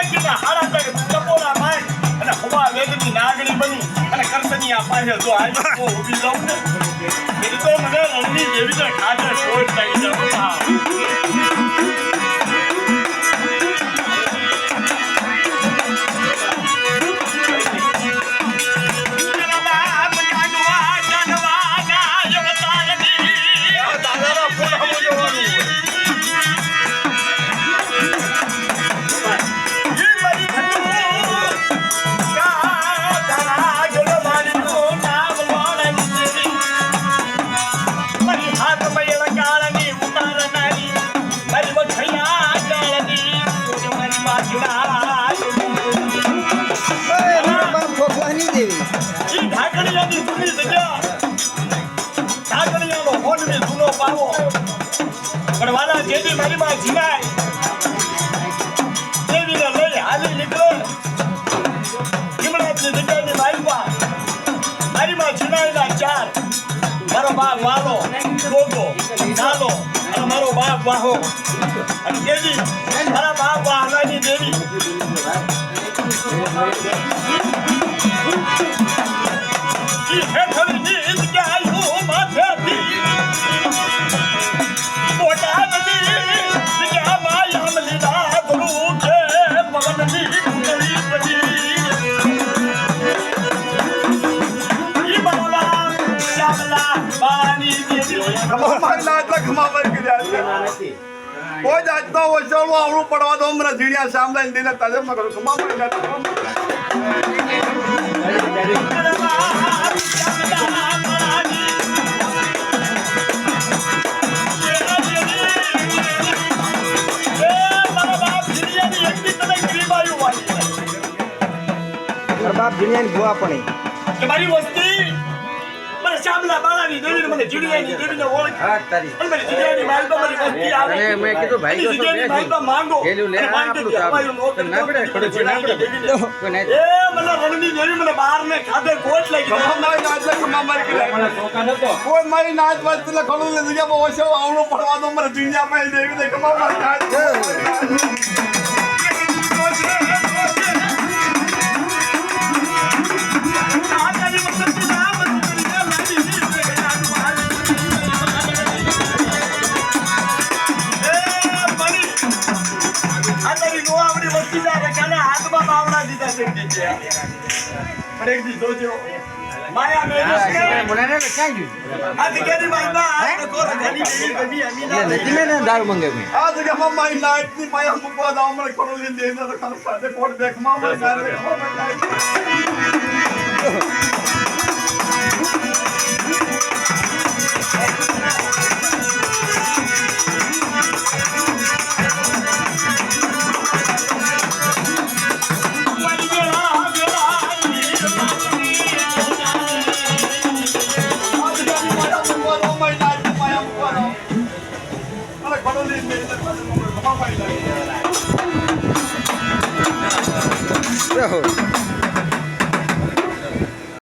વેગીના હાડા તક ટપોરા માર અને હવા વેગની નાગણી બની અને કરસની આ પાસે જો આવી તો ઊભી રહું ને એ તો મને રણની દેવી ને ખાતે છોડ લાગી જતો પડવાના જેથી મારી માં જીવાય દેવીને લઈ હાલી નીકળો કિમણાની જગ્યાની મારી માં જીવાયના ચાર મારો બાપ વાલો ગોગો નાલો અને મારો બાપ વાહો અને દેવી મારા બાપ વાહલાની દેવી ઈ હેઠળની ગીત ગાયું માથેથી કોઈ જાતનો ઓછળું આવડું પડવા દો હમણાં ઝીણ્યા સાંભળીને દિને તાજબ ન કરું કમા પડી બાપ જીણિયાની ભૂવા પણ તમારી વસ્તી મને શામલા બાળાની દેવીને મને જીડિયાની દેવીને ઓળખ હા તારી મને જીડિયાની માલમાં મારી વસ્તી આવે અને મેં કીધું ભાઈ જો જીડિયાની માલમાં માંગો ગેલું લે આપણું કામ ના પડે ખડે છે ના પડે કોઈ નહીં એ મને રણની દેવી મને બહાર ને ખાધે ગોટ લાગી કમા મારી નાચ કમા મારી કોઈ મારી નાચ વાત એટલે ખડું લે જગ્યા ઓછો આવડું પડવા દો મને ઝીણ્યા પાઈ દેવી દે કમા મારી નાચ માયા બોલાને ક્યાં ગયું આ દીકરી માલમાં આ કોર ઘણી દેવી બની અમીના નથી મેં દારૂ મંગે મેં આ જગ્યામાં મારી નાચ ની પાયા મૂકવા દો મને ખડું લઈને દેને તો ખાલી પાસે કોટ દેખ માં મારી નાચ Oh.